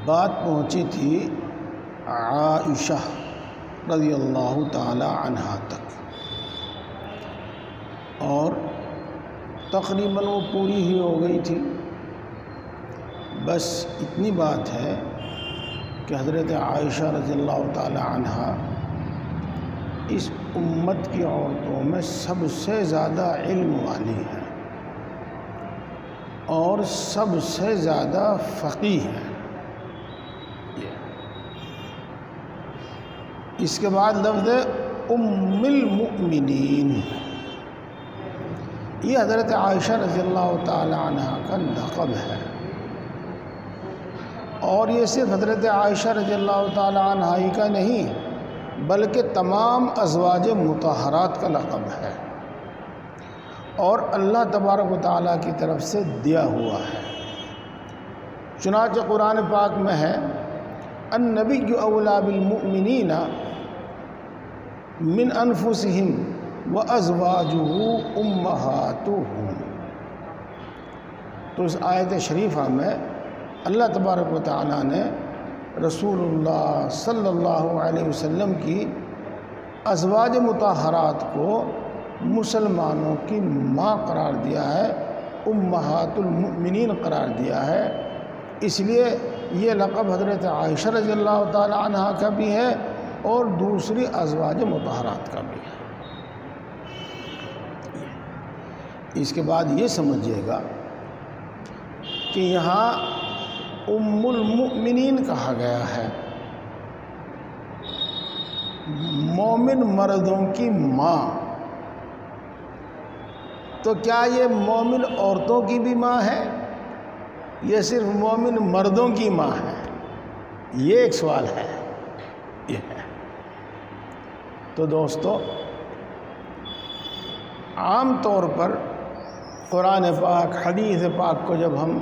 بات پہنچی تھی عائشہ رضی اللہ تعالی عنہا تک، اور تقریباً وہ پوری ہی ہو گئی تھی۔ بس اتنی بات ہے کہ حضرت عائشہ رضی اللہ تعالی عنہا اس امت کی عورتوں میں سب سے زیادہ علم والی ہیں اور سب سے زیادہ فقیہ ہیں۔ اس کے بعد لفظ ام المؤمنین، یہ حضرت عائشہ رضی اللہ تعالی عنہا کا لقب ہے، اور یہ صرف حضرت عائشہ رضی اللہ تعالی عنہا ہی کا نہیں بلکہ تمام ازواج مطہرات کا لقب ہے، اور اللہ تبارک و تعالیٰ کی طرف سے دیا ہوا ہے۔ چنانچہ قرآن پاک میں ہے النبی اولیٰ بالمؤمنین من انفسہم وازواجہ امہاتہم۔ تو اس آیت شریفہ میں اللہ تبارک و تعالیٰ نے رسول اللہ صلی اللہ علیہ وسلم کی ازواج مطہرات کو مسلمانوں کی ماں قرار دیا ہے، امہات المؤمنین قرار دیا ہے۔ اس لیے یہ لقب حضرت عائشہ رضی اللہ تعالی عنہا کا بھی ہے اور دوسری ازواج مطہرات کا بھی ہے۔ اس کے بعد یہ سمجھیے گا کہ یہاں ام المؤمنین کہا گیا ہے، مومن مردوں کی ماں، تو کیا یہ مومن عورتوں کی بھی ماں ہے یا صرف مومن مردوں کی ماں ہے؟ یہ ایک سوال ہے۔ یہ ہے تو دوستو، عام طور پر قرآن پاک حدیث پاک کو جب ہم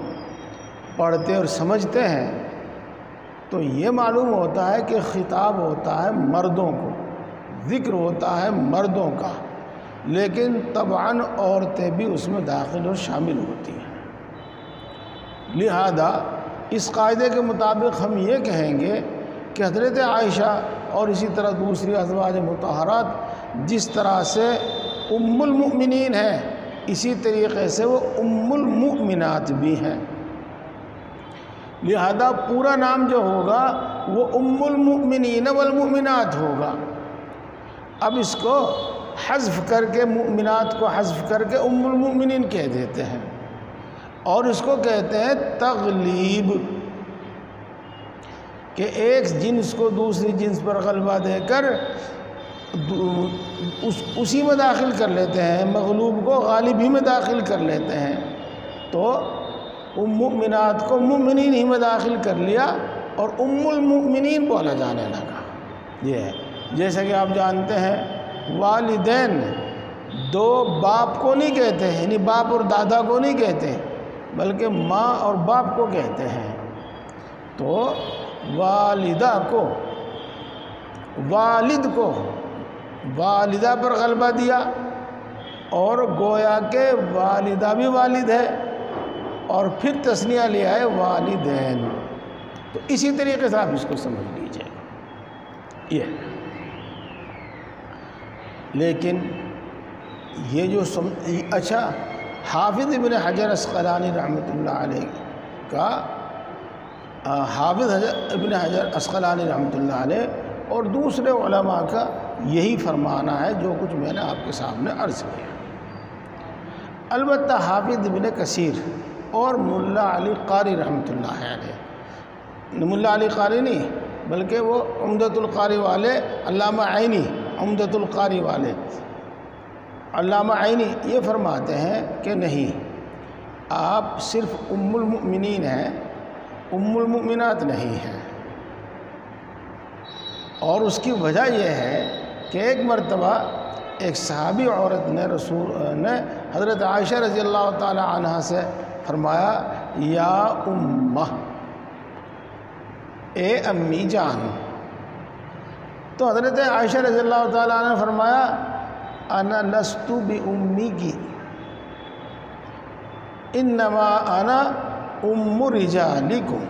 پڑھتے اور سمجھتے ہیں تو یہ معلوم ہوتا ہے کہ خطاب ہوتا ہے مردوں کو، ذکر ہوتا ہے مردوں کا، لیکن طبعاً عورتیں بھی اس میں داخل اور شامل ہوتی ہیں۔ لہذا اس قاعدے کے مطابق ہم یہ کہیں گے کہ حضرت عائشہ اور اسی طرح دوسری ازواج مطہرات جس طرح سے ام المؤمنین ہیں، اسی طریقے سے وہ ام المؤمنات بھی ہیں۔ لہذا پورا نام جو ہوگا وہ ام المؤمنین والمؤمنات ہوگا۔ اب اس کو حذف کر کے، مؤمنات کو حذف کر کے ام المؤمنین کہہ دیتے ہیں، اور اس کو کہتے ہیں تغلیب، کہ ایک جنس کو دوسری جنس پر غلبہ دے کر اسی میں داخل کر لیتے ہیں، مغلوب کو غالب ہی میں داخل کر لیتے ہیں۔ تو مؤمنات کو مؤمنین ہی میں داخل کر لیا اور ام المؤمنین بولا جانے لگا۔ یہ ہے جیسا کہ آپ جانتے ہیں والدین دو باپ کو نہیں کہتے ہیں، یعنی باپ اور دادا کو نہیں کہتے بلکہ ماں اور باپ کو کہتے ہیں۔ تو والدہ کو، والد کو والدہ پر غلبہ دیا، اور گویا کہ والدہ بھی والد ہے، اور پھر تثنیہ لیا ہے والدین۔ تو اسی طریقے سے آپ اس کو سمجھ لیجئے۔ یہ لیکن یہ جو اچھا، حافظ ابن حجر عسقلانی رحمۃ اللہ علیہ کا، حافظ ابن حجر عسقلانی رحمۃ اللہ علیہ اور دوسرے علماء کا یہی فرمانا ہے جو کچھ میں نے آپ کے سامنے عرض کیا۔ البتہ حافظ ابن کثیر اور ملا علی قاری رحمۃ اللہ علیہ، ملا علی قاری نہیں بلکہ وہ عمدۃ القاری والے علامہ عینی، عمدۃ القاری والے علامہ عینی یہ فرماتے ہیں کہ نہیں، آپ صرف ام المؤمنین ہیں، ام المؤمنات نہیں ہیں۔ اور اس کی وجہ یہ ہے کہ ایک مرتبہ ایک صحابی عورت نے حضرت عائشہ رضی اللہ تعالی عنہا سے فرمایا یا امہ، اے امی جان۔ تو حضرت عائشہ رضی اللہ تعالی عنہ نے فرمایا انا لست بامیکی انما انا ام رجالکم،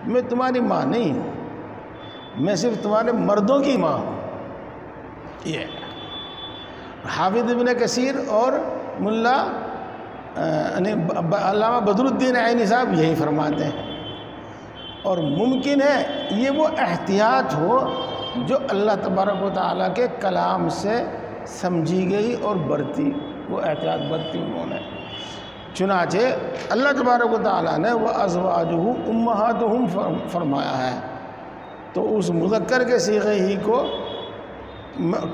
میں تمہاری ماں نہیں ہوں، میں صرف تمہارے مردوں کی ماں ہوں۔ یہ حافظ ابن کثیر اور ملا علامہ بدر الدین عینی صاحب یہی فرماتے ہیں۔ اور ممکن ہے یہ وہ احتیاط ہو جو اللہ تبارک و تعالیٰ کے کلام سے سمجھی گئی اور برتی، وہ احتیاط برتی انہوں نے۔ چنانچہ اللہ تبارک و تعالیٰ نے وَأَزْوَاجُهُ أُمَّهَاتُهُمْ فرمایا ہے، تو اس مذکر کے صیغے ہی کو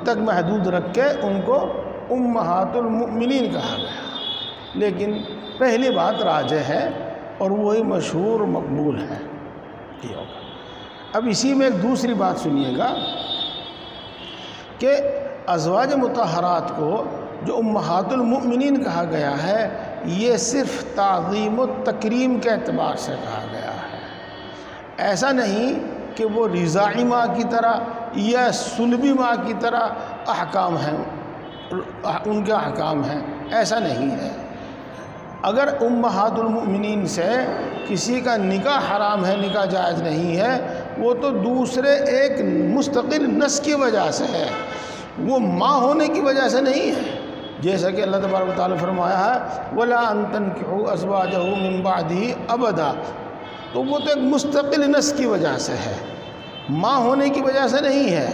تک محدود رکھ کے ان کو امہات المؤمنین کہا گیا، لیکن پہلی بات راجح ہے اور وہی مشہور مقبول ہے۔ اب اسی میں ایک دوسری بات سنیے گا کہ ازواج مطہرات کو جو امہات المؤمنین کہا گیا ہے، یہ صرف تعظیم و تکریم کے اعتبار سے کہا گیا ہے، ایسا نہیں کہ وہ رضاعی ماں کی طرح یا سلبی ماں کی طرح احکام ہیں، ان کے احکام ہیں، ایسا نہیں ہے۔ اگر امہات المؤمنین سے کسی کا نکاح حرام ہے، نکاح جائز نہیں ہے، وہ تو دوسرے ایک مستقل نس کی وجہ سے ہے، وہ ماں ہونے کی وجہ سے نہیں ہے۔ جیسا کہ اللہ تبارک و تعالیٰ فرمایا ہے وَلَا أَن تَنكِحُوا أَزْوَاجَهُ مِن بَعْدِهِ أَبَدًا، تو وہ تو ایک مستقل نس کی وجہ سے ہے، ماں ہونے کی وجہ سے نہیں ہے۔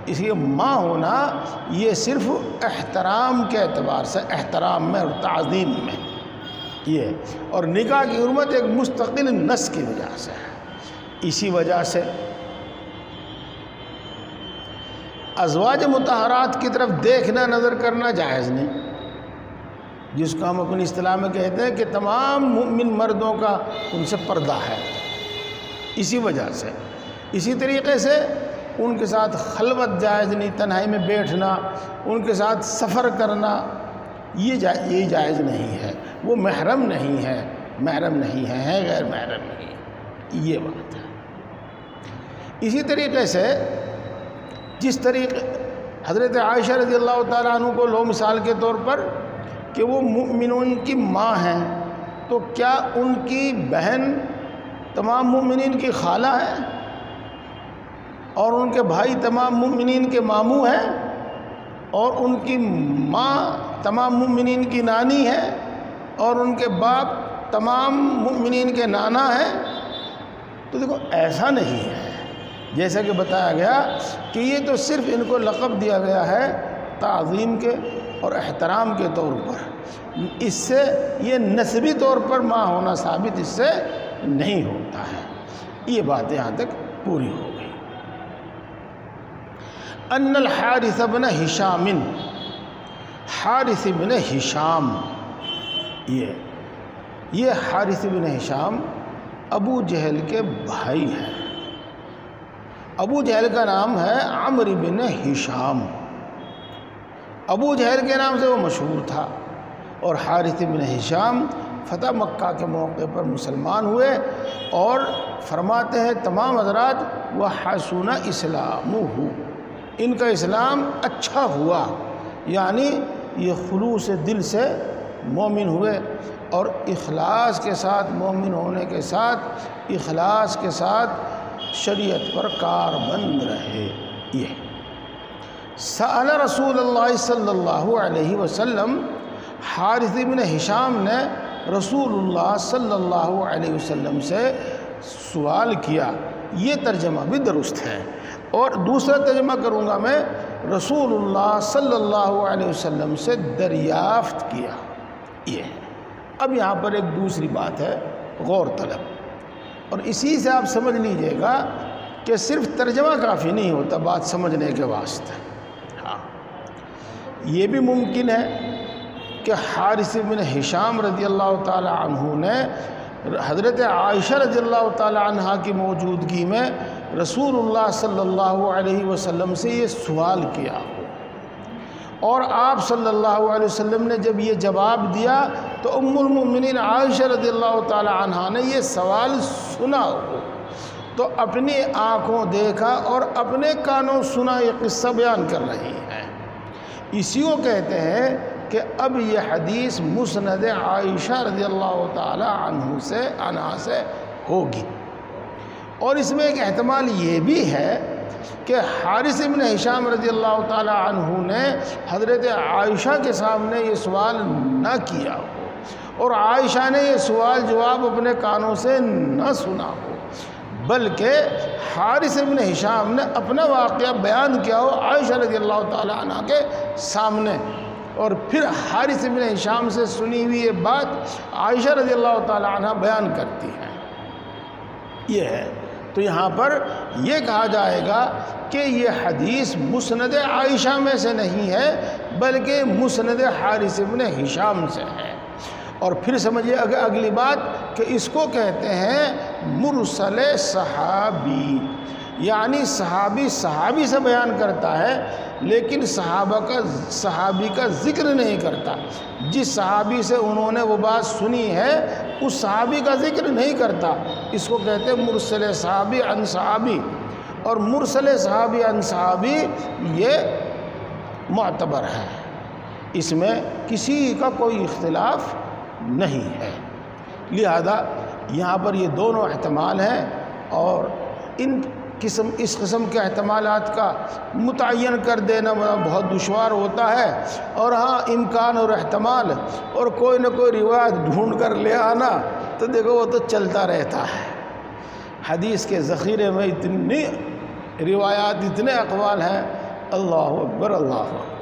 اس لیے ماں ہونا یہ صرف احترام کے اعتبار سے، احترام میں اور تعظیم میں یہ، اور نکاح کی حرمت ایک مستقل نس کی وجہ سے ہے۔ اسی وجہ سے ازواج مطہرات کی طرف دیکھنا، نظر کرنا جائز نہیں، جس کو ہم اپنی اصطلاح میں کہتے ہیں کہ تمام مومن مردوں کا ان سے پردہ ہے، اسی وجہ سے۔ اسی طریقے سے ان کے ساتھ خلوت جائز نہیں، تنہائی میں بیٹھنا، ان کے ساتھ سفر کرنا، یہ جائز نہیں ہے، وہ محرم نہیں ہے، محرم نہیں ہے، غیر محرم نہیں ہے، یہ بات ہے۔ اسی طریقے سے جس طریقے حضرت عائشہ رضی اللہ تعالیٰ عنہ کو لو مثال کے طور پر کہ وہ مومنون کی ماں ہیں، تو کیا ان کی بہن تمام مومنین کی خالہ ہے اور ان کے بھائی تمام مومنین کے ماموں ہیں اور ان کی ماں تمام مومنین کی نانی ہے اور ان کے باپ تمام مومنین کے نانا ہیں؟ تو دیکھو ایسا نہیں ہے، جیسا کہ بتایا گیا کہ یہ تو صرف ان کو لقب دیا گیا ہے تعظیم کے اور احترام کے طور پر، اس سے یہ نسبی طور پر ماں ہونا ثابت اس سے نہیں ہوتا ہے۔ یہ بات یہاں تک پوری ہو گئی۔ ان الحارث بن ہشام، حارث بن ہشام، یہ حارث بن ہشام ابو جہل کے بھائی ہیں۔ ابو جہل کا نام ہے عمرو بن ہشام، ابو جہل کے نام سے وہ مشہور تھا، اور حارث بن ہشام فتح مکہ کے موقع پر مسلمان ہوئے، اور فرماتے ہیں تمام حضرات وَحَسُنَ إِسْلَامُهُ، ان کا اسلام اچھا ہوا، یعنی یہ خلوص دل سے مومن ہوئے اور اخلاص کے ساتھ، مومن ہونے کے ساتھ اخلاص کے ساتھ شریعت پر کاربند رہے۔ یہ سأل رسول اللہ صلی اللہ علیہ وسلم، حارث بن ہشام نے رسول اللہ صلی اللہ علیہ وسلم سے سوال کیا، یہ ترجمہ بھی درست ہے، اور دوسرا ترجمہ کروں گا میں، رسول اللہ صلی اللہ علیہ وسلم سے دریافت کیا۔ یہ اب یہاں پر ایک دوسری بات ہے غور طلب، اور اسی سے آپ سمجھ لیجئے گا کہ صرف ترجمہ کافی نہیں ہوتا بات سمجھنے کے واسطے۔ ہاں، یہ بھی ممکن ہے کہ حارث بن ہشام رضی اللہ تعالی عنہ نے حضرت عائشہ رضی اللہ تعالی عنہ کی موجودگی میں رسول اللہ صلی اللہ علیہ وسلم سے یہ سوال کیا ہو، اور آپ صلی اللہ علیہ وسلم نے جب یہ جواب دیا تو ام المؤمنین عائشہ رضی اللہ تعالی عنہ نے یہ سوال سنا ہو، تو اپنی آنکھوں دیکھا اور اپنے کانوں سنا یہ قصہ بیان کر رہی ہے۔ اسی کو کہتے ہیں کہ اب یہ حدیث مسند عائشہ رضی اللہ تعالی عنہ سے ہوگی۔ اور اس میں ایک احتمال یہ بھی ہے کہ حارث ابن ہشام رضی اللہ تعالی عنہ نے حضرت عائشہ کے سامنے یہ سوال نہ کیا ہو اور عائشہ نے یہ سوال جواب اپنے کانوں سے نہ سنا ہو، بلکہ حارث ابن ہشام نے اپنا واقعہ بیان کیا ہو عائشہ رضی اللہ تعالی عنہ کے سامنے، اور پھر حارث ابن ہشام سے سنی ہوئی یہ بات عائشہ رضی اللہ تعالی عنہ بیان کرتی ہیں۔ یہ ہے تو یہاں پر یہ کہا جائے گا کہ یہ حدیث مسند عائشہ میں سے نہیں ہے بلکہ مسند حارث ابن ہشام سے ہے۔ اور پھر سمجھیے اگلی بات کہ اس کو کہتے ہیں مرسل صحابی، یعنی صحابی سے بیان کرتا ہے لیکن صحابی کا ذکر نہیں کرتا، جس صحابی سے انہوں نے وہ بات سنی ہے اس صحابی کا ذکر نہیں کرتا، اس کو کہتے ہیں مرسل صحابی عن صحابی۔ اور مرسل صحابی عن صحابی یہ معتبر ہے، اس میں کسی کا کوئی اختلاف نہیں ہے، لہذا یہاں پر یہ دونوں احتمال ہیں، اور اس قسم کے احتمالات کا متعین کر دینا بہت دشوار ہوتا ہے، اور ہاں امکان اور احتمال اور کوئی نہ کوئی روایت ڈھونڈ کر لے آنا تو دیکھو وہ تو چلتا رہتا ہے۔ حدیث کے ذخیرے میں اتنی روایات، اتنے اقوال ہیں، اللہ اکبر اللہ اکبر۔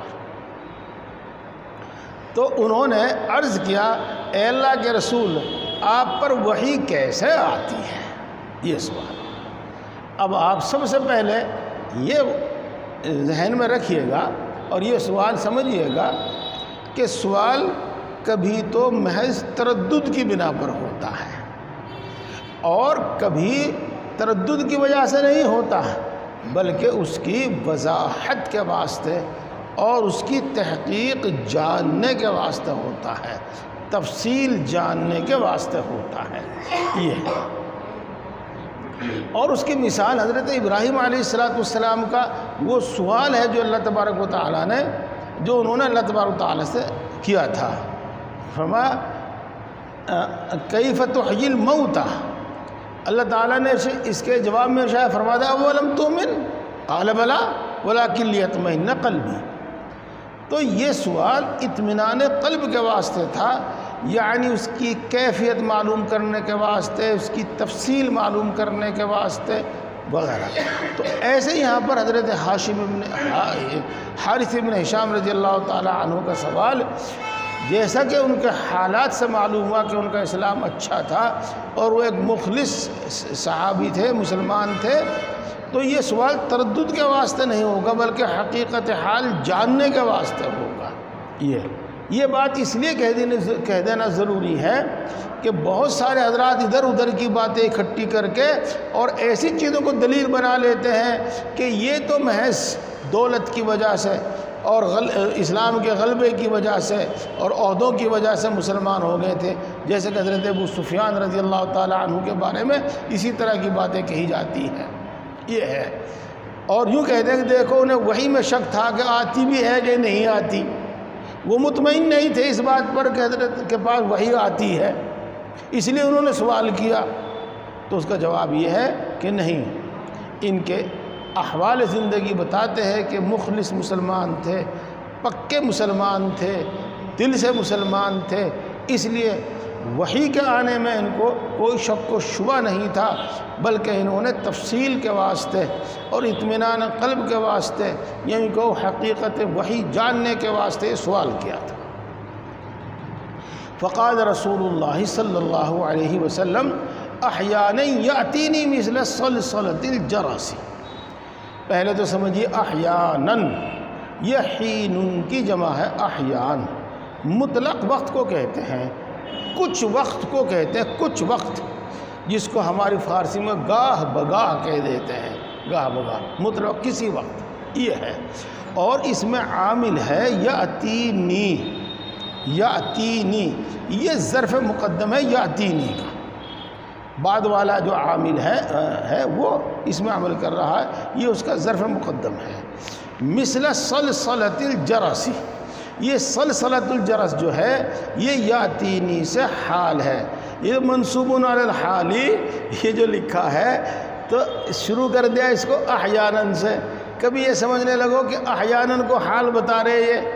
تو انہوں نے عرض کیا اے اللہ کے رسول آپ پر وحی کیسے آتی ہے، یہ سوال۔ اب آپ سب سے پہلے یہ ذہن میں رکھیے گا اور یہ سوال سمجھیے گا کہ سوال کبھی تو محض تردد کی بنا پر ہوتا ہے اور کبھی تردد کی وجہ سے نہیں ہوتا بلکہ اس کی وضاحت کے واسطے اور اس کی تحقیق جاننے کے واسطے ہوتا ہے، تفصیل جاننے کے واسطے ہوتا ہے یہ ہے۔ اور اس کی مثال حضرت ابراہیم علیہ السلام کا وہ سوال ہے جو اللہ تبارک و تعالیٰ نے انہوں نے اللہ تبارک و تعالیٰ سے کیا تھا، فرمایا کیف تحیی الموتى، اللہ تعالیٰ نے اس کے جواب میں شاید فرمایا اولم تؤمن قال بلی ولکن لیطمئن قلبی۔ تو یہ سوال اطمینان قلب کے واسطے تھا، یعنی اس کی کیفیت معلوم کرنے کے واسطے، اس کی تفصیل معلوم کرنے کے واسطے وغیرہ۔ تو ایسے یہاں پر حضرت حارث ابن ہشام رضی اللہ تعالی عنہ کا سوال، جیسا کہ ان کے حالات سے معلوم ہوا کہ ان کا اسلام اچھا تھا اور وہ ایک مخلص صحابی تھے، مسلمان تھے، تو یہ سوال تردد کے واسطے نہیں ہوگا بلکہ حقیقت حال جاننے کے واسطے ہوگا۔ یہ بات اس لیے کہہ دینا ضروری ہے کہ بہت سارے حضرات ادھر ادھر کی باتیں اکٹھی کر کے اور ایسی چیزوں کو دلیل بنا لیتے ہیں کہ یہ تو محض دولت کی وجہ سے اور اسلام کے غلبے کی وجہ سے اور عہدوں کی وجہ سے مسلمان ہو گئے تھے، جیسے کہ حضرت ابو سفیان رضی اللہ تعالی عنہ کے بارے میں اسی طرح کی باتیں کہی جاتی ہیں۔ یہ ہے، اور یوں کہتے ہیں کہ دیکھو انہیں وحی میں شک تھا کہ آتی بھی ہے کہ نہیں آتی، وہ مطمئن نہیں تھے اس بات پر کہ حضرت کے پاس وحی آتی ہے، اس لیے انہوں نے سوال کیا۔ تو اس کا جواب یہ ہے کہ نہیں، ان کے احوال زندگی بتاتے ہیں کہ مخلص مسلمان تھے، پکے مسلمان تھے، دل سے مسلمان تھے، اس لیے وحی کے آنے میں ان کو کوئی شک و شبہ نہیں تھا، بلکہ انہوں نے تفصیل کے واسطے اور اطمینان قلب کے واسطے، یعنی کہ حقیقت وحی جاننے کے واسطے سوال کیا تھا۔ فقال رسول اللہ صلی اللہ علیہ وسلم احیانا یأتینی مثل صلصلۃ الجرس۔ پہلے تو سمجھیے احیانا، یہ حین کی جمع ہے احیان، مطلق وقت کو کہتے ہیں، کچھ وقت کو کہتے ہیں، کچھ وقت، جس کو ہماری فارسی میں گاہ بگاہ کہہ دیتے ہیں، گاہ بگاہ مطلق کسی وقت یہ ہے۔ اور اس میں عامل ہے یأتینی، یأتینی، یہ ظرف مقدم ہے یأتینی کا، بعد والا جو عامل ہے وہ اس میں عمل کر رہا ہے، یہ اس کا ظرف مقدم ہے۔ مثل صلصلۃ الجرس، یہ صلصلۃ الجرس جو ہے یہ یأتینی سے حال ہے، یہ منصوب علی الحال، یہ جو لکھا ہے تو شروع کر دیا اس کو احیاناً سے. کبھی یہ سمجھنے لگو کہ احیاناً کو حال بتا رہے یہ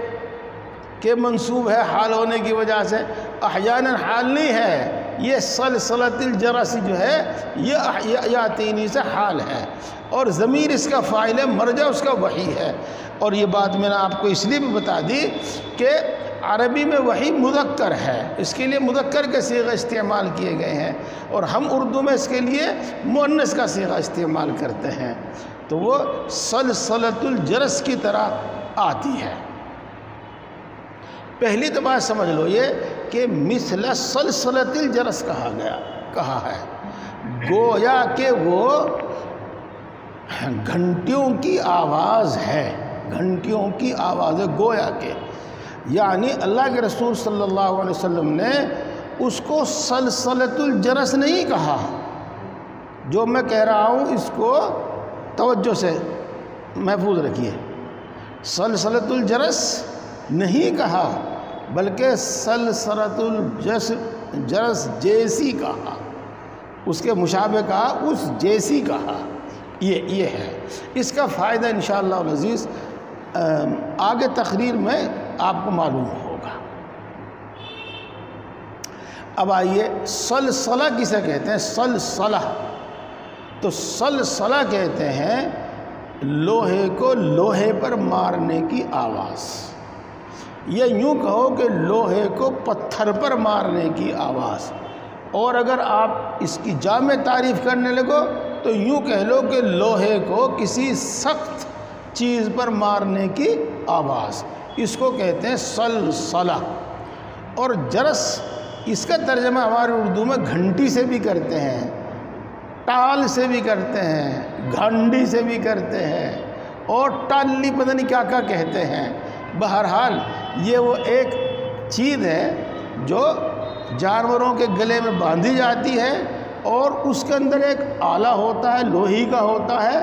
کہ منصوب ہے حال ہونے کی وجہ سے. احیاناً حال نہیں ہے، یہ سلسلۃ الجرس جو ہے یہ یاتینی سے حال ہے، اور ضمیر اس کا فاعل ہے، مرجع اس کا وحی ہے. اور یہ بات میں نے آپ کو اس لیے بھی بتا دی کہ عربی میں وحی مذکر ہے، اس کے لیے مذکر کے صیغے استعمال کیے گئے ہیں، اور ہم اردو میں اس کے لیے مؤنث کا صیغہ استعمال کرتے ہیں، تو وہ سلسلۃ الجرس کی طرح آتی ہے. پہلی تو بات سمجھ لو یہ کہ مثل سلسلۃ الجرس کہا ہے، گویا کہ وہ گھنٹیوں کی آواز ہے، گھنٹیوں کی آواز ہے گویا کہ. یعنی اللہ کے رسول صلی اللہ علیہ وسلم نے اس کو سلسلۃ الجرس نہیں کہا. جو میں کہہ رہا ہوں اس کو توجہ سے محفوظ رکھیے. سلسلۃ الجرس نہیں کہا بلکہ سلسلۃ الجرس جیسی کہا، اس کے مشابہ کہا، اس جیسی کہا. یہ ہے. اس کا فائدہ انشاءاللہ العزیز آگے تقریر میں آپ کو معلوم ہوگا. اب آئیے سلسلہ کسے کہتے ہیں؟ سلسلہ تو سلسلہ کہتے ہیں لوہے کو لوہے پر مارنے کی آواز، یا یوں کہو کہ لوہے کو پتھر پر مارنے کی آواز. اور اگر آپ اس کی جامع تعریف کرنے لگو تو یوں کہہ لو کہ لوہے کو کسی سخت چیز پر مارنے کی آواز، اس کو کہتے ہیں سلسلہ. اور جرس اس کا ترجمہ ہمارے اردو میں گھنٹی سے بھی کرتے ہیں، ٹال سے بھی کرتے ہیں، گھنڈی سے بھی کرتے ہیں، اور ٹالی پتہ نہیں کیا کیا کہتے ہیں. بہرحال یہ وہ ایک چیز ہے جو جانوروں کے گلے میں باندھی جاتی ہے، اور اس کے اندر ایک آلہ ہوتا ہے، لوہی کا ہوتا ہے.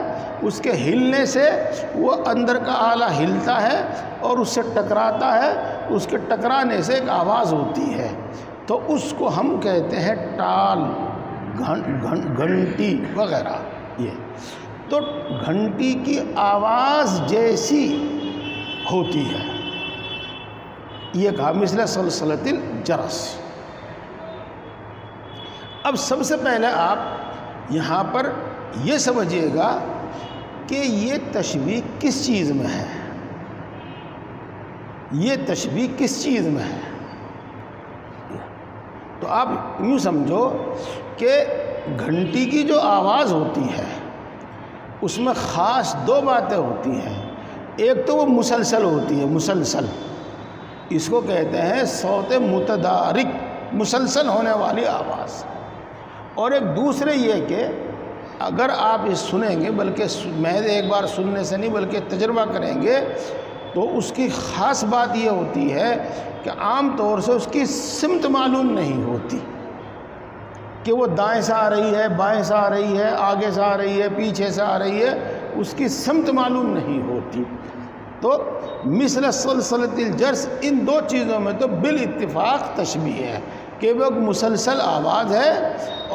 اس کے ہلنے سے وہ اندر کا آلہ ہلتا ہے اور اس سے ٹکراتا ہے، اس کے ٹکرانے سے ایک آواز ہوتی ہے، تو اس کو ہم کہتے ہیں ٹال، گھنٹی وغیرہ. یہ تو گھنٹی کی آواز جیسی ہوتی ہے، یہ کہا مثل سلسلۃ الجرس. اب سب سے پہلے آپ یہاں پر یہ سمجھیے گا کہ یہ تشبیہ کس چیز میں ہے، یہ تشبیہ کس چیز میں ہے. تو آپ یوں سمجھو کہ گھنٹی کی جو آواز ہوتی ہے اس میں خاص دو باتیں ہوتی ہیں. ایک تو وہ مسلسل ہوتی ہے، مسلسل، اس کو کہتے ہیں صوت متدارک، مسلسل ہونے والی آواز. اور ایک دوسرے یہ کہ اگر آپ اس سنیں گے، بلکہ محض ایک بار سننے سے نہیں بلکہ تجربہ کریں گے، تو اس کی خاص بات یہ ہوتی ہے کہ عام طور سے اس کی سمت معلوم نہیں ہوتی کہ وہ دائیں سے آ رہی ہے، بائیں سے آ رہی ہے، آگے سے آ رہی ہے، پیچھے سے آ رہی ہے، اس کی سمت معلوم نہیں ہوتی. تو مثل سلسلۃ الجرس ان دو چیزوں میں تو بالاتفاق تشبیہ ہے کہ وہ ایک مسلسل آواز ہے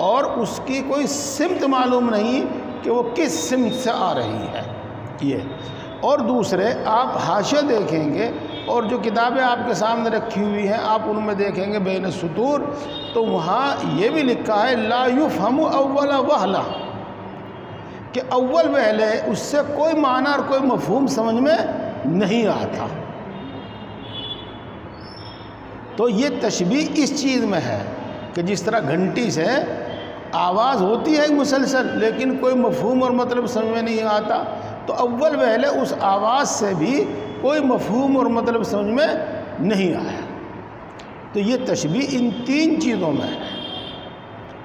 اور اس کی کوئی سمت معلوم نہیں کہ وہ کس سمت سے آ رہی ہے. یہ اور دوسرے آپ حاشیہ دیکھیں گے اور جو کتابیں آپ کے سامنے رکھی ہوئی ہیں آپ ان میں دیکھیں گے بین السطور، تو وہاں یہ بھی لکھا ہے لا یفہم اول وہلہ، کہ اول وہلے اس سے کوئی معنی اور کوئی مفہوم سمجھ میں نہیں آتا. تو یہ تشبیہ اس چیز میں ہے کہ جس طرح گھنٹی سے آواز ہوتی ہے مسلسل لیکن کوئی مفہوم اور مطلب سمجھ میں نہیں آتا، تو اول وہلے اس آواز سے بھی کوئی مفہوم اور مطلب سمجھ میں نہیں آیا. تو یہ تشبیہ ان تین چیزوں میں ہے.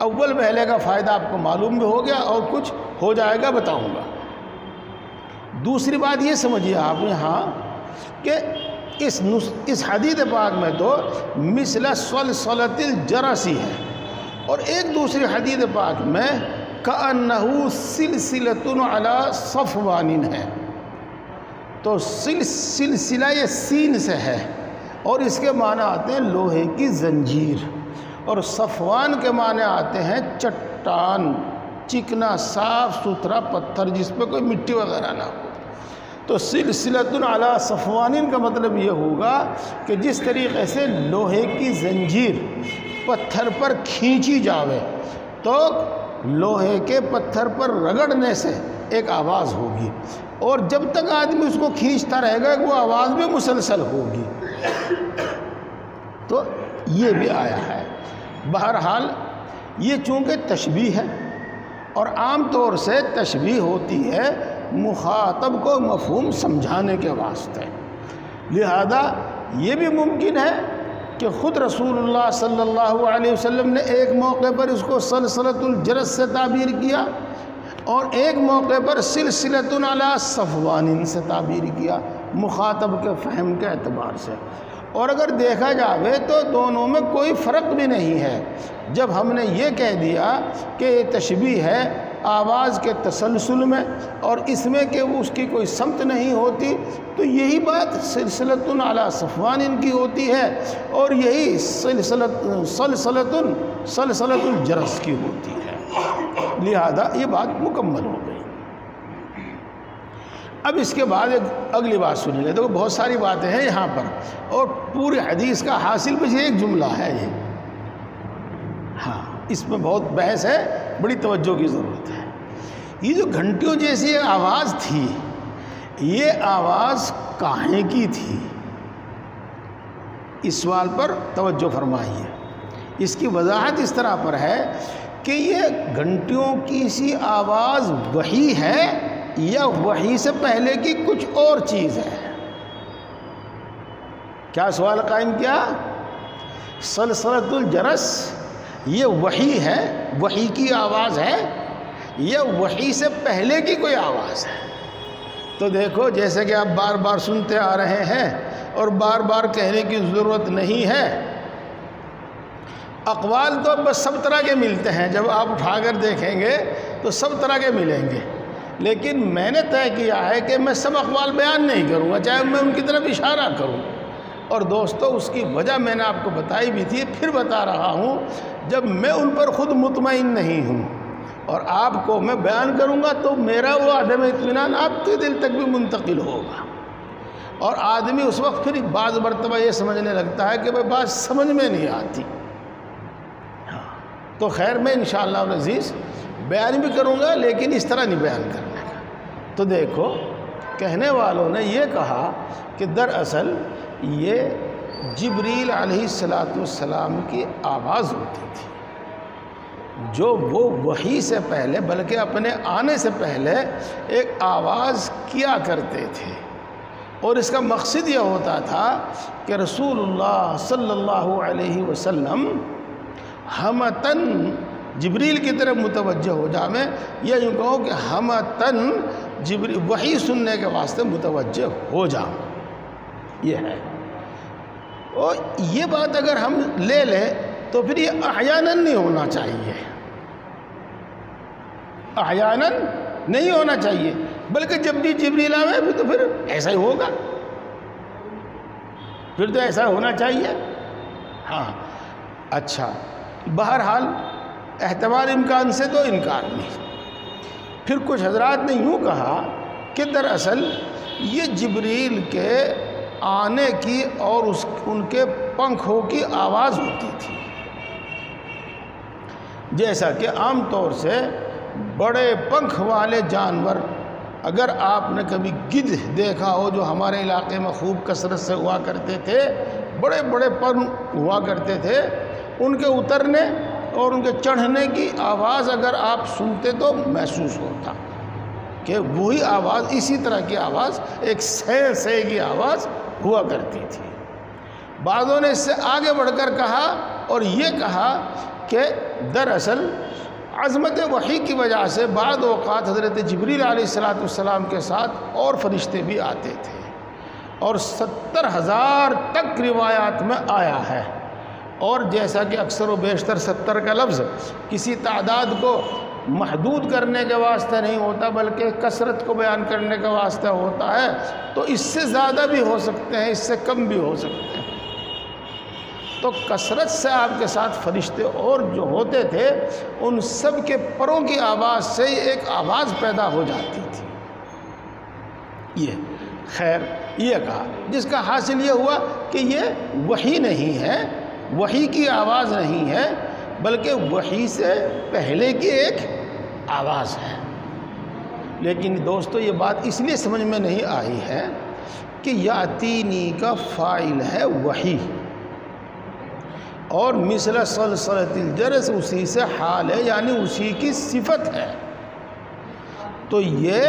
اول وہلے کا فائدہ آپ کو معلوم بھی ہو گیا اور کچھ ہو جائے گا بتاؤں گا. دوسری بات یہ سمجھیے آپ یہاں کہ اس حدیث پاک میں تو مثل سلسلۃ الجرس ہے، اور ایک دوسری حدیث پاک میں کأنہ سلسلۃ علی صفوان ہے. تو سلسلہ یہ سین سے ہے اور اس کے معنی آتے ہیں لوہے کی زنجیر، اور صفوان کے معنی آتے ہیں چٹان چکنا صاف ستھرا پتھر جس پہ کوئی مٹی وغیرہ نہ ہو۔ تو سلسلۃ علی صفوان کا مطلب یہ ہوگا کہ جس طریقے سے لوہے کی زنجیر پتھر پر کھینچی جاوے تو لوہے کے پتھر پر رگڑنے سے ایک آواز ہوگی، اور جب تک آدمی اس کو کھینچتا رہے گا وہ آواز بھی مسلسل ہوگی۔ تو یہ بھی آیا ہے۔ بہرحال یہ چونکہ تشبیہ ہے، اور عام طور سے تشبیہ ہوتی ہے مخاطب کو مفہوم سمجھانے کے واسطے، لہذا یہ بھی ممکن ہے کہ خود رسول اللہ صلی اللہ علیہ وسلم نے ایک موقع پر اس کو سلسلۃ الجرس سے تعبیر کیا، اور ایک موقع پر سلسلۃ علی صفوان سے تعبیر کیا، مخاطب کے فہم کے اعتبار سے۔ اور اگر دیکھا جاوے تو دونوں میں کوئی فرق بھی نہیں ہے۔ جب ہم نے یہ کہہ دیا کہ یہ تشبیہ ہے آواز کے تسلسل میں اور اس میں کہ اس کی کوئی سمت نہیں ہوتی، تو یہی بات سلسلۃ علی صفوان کی ہوتی ہے، اور یہی سلسلۃ الجرس کی ہوتی ہے، لہذا یہ بات مکمل ہو گئی۔ اب اس کے بعد ایک اگلی بات سنی لیں، دیکھو بہت ساری باتیں ہیں یہاں پر، اور پوری حدیث کا حاصل بس ایک جملہ ہے یہ، ہاں اس میں بہت بحث ہے، بڑی توجہ کی ضرورت ہے۔ یہ جو گھنٹیوں جیسی آواز تھی، یہ آواز کاہے کی تھی؟ اس سوال پر توجہ فرمائیے۔ اس کی وضاحت اس طرح پر ہے کہ یہ گھنٹیوں کی سی آواز وحی ہے یا وحی سے پہلے کی کچھ اور چیز ہے؟ کیا سوال قائم کیا؟ سلسلۃ الجرس یہ وحی ہے، وحی کی آواز ہے، یا وحی سے پہلے کی کوئی آواز ہے؟ تو دیکھو جیسے کہ آپ بار بار سنتے آ رہے ہیں اور بار بار کہنے کی ضرورت نہیں ہے، اقوال تو بس سب طرح کے ملتے ہیں، جب آپ اٹھا کر دیکھیں گے تو سب طرح کے ملیں گے، لیکن میں نے طے کیا ہے کہ میں سب اقوال بیان نہیں کروں گا، چاہے میں ان کی طرف اشارہ کروں۔ اور دوستو اس کی وجہ میں نے آپ کو بتائی بھی تھی، پھر بتا رہا ہوں، جب میں ان پر خود مطمئن نہیں ہوں اور آپ کو میں بیان کروں گا تو میرا وہ عدم اطمینان آپ کے دل تک بھی منتقل ہوگا، اور آدمی اس وقت پھر بعض مرتبہ یہ سمجھنے لگتا ہے کہ بھئی بات سمجھ میں نہیں آتی۔ تو خیر میں انشاءاللہ العزیز بیان بھی کروں گا، لیکن اس طرح نہیں بیان کرنے کا۔ تو دیکھو کہنے والوں نے یہ کہا کہ دراصل یہ جبریل علیہ السلام کی آواز ہوتی تھی، جو وہ وحی سے پہلے بلکہ اپنے آنے سے پہلے ایک آواز کیا کرتے تھے، اور اس کا مقصد یہ ہوتا تھا کہ رسول اللہ صلی اللہ علیہ وسلم ہمتن جبریل کی طرف متوجہ ہو جائیں، یا یوں کہو کہ ہمتن جبریل وحی سننے کے واسطے متوجہ ہو جائیں، یہ ہے۔ اور یہ بات اگر ہم لے لیں تو پھر یہ احیاناً نہیں ہونا چاہیے، احیاناً نہیں ہونا چاہیے، بلکہ جب بھی جبریل آئے تو پھر ایسا ہی ہوگا، پھر تو ایسا ہونا چاہیے۔ ہاں اچھا، بہرحال احتمال امکان سے تو انکار نہیں۔ پھر کچھ حضرات نے یوں کہا کہ دراصل یہ جبریل کے آنے کی اور ان کے پنکھوں کی آواز ہوتی تھی، جیسا کہ عام طور سے بڑے پنکھ والے جانور، اگر آپ نے کبھی گدھ دیکھا ہو جو ہمارے علاقے میں خوب کثرت سے ہوا کرتے تھے، بڑے بڑے پر ہوا کرتے تھے، ان کے اترنے اور ان کے چڑھنے کی آواز اگر آپ سنتے تو محسوس ہوتا کہ وہی آواز، اسی طرح کی آواز، ایک سے کی آواز ہوا کرتی تھی۔ بعضوں نے اس سے آگے بڑھ کر کہا اور یہ کہا کہ دراصل عظمت وحی کی وجہ سے بعض اوقات حضرت جبریل علیہ السلام کے ساتھ اور فرشتے بھی آتے تھے، اور 70,000 تک روایات میں آیا ہے، اور جیسا کہ اکثر و بیشتر 70 کا لفظ کسی تعداد کو محدود کرنے کے واسطے نہیں ہوتا بلکہ کثرت کو بیان کرنے کے واسطے ہوتا ہے، تو اس سے زیادہ بھی ہو سکتے ہیں، اس سے کم بھی ہو سکتے ہیں۔ تو کثرت سے آپ کے ساتھ فرشتے اور جو ہوتے تھے ان سب کے پروں کی آواز سے ایک آواز پیدا ہو جاتی تھی۔ یہ خیر یہ کہا، جس کا حاصل یہ ہوا کہ یہ وحی نہیں ہے، وحی کی آواز نہیں ہے، بلکہ وحی سے پہلے کی ایک آواز ہے۔ لیکن دوستو یہ بات اس لیے سمجھ میں نہیں آئی ہے کہ یاتینی کا فاعل ہے وحی، اور مثل سلسلۃ الجرس اسی سے حال ہے، یعنی اسی کی صفت ہے، تو یہ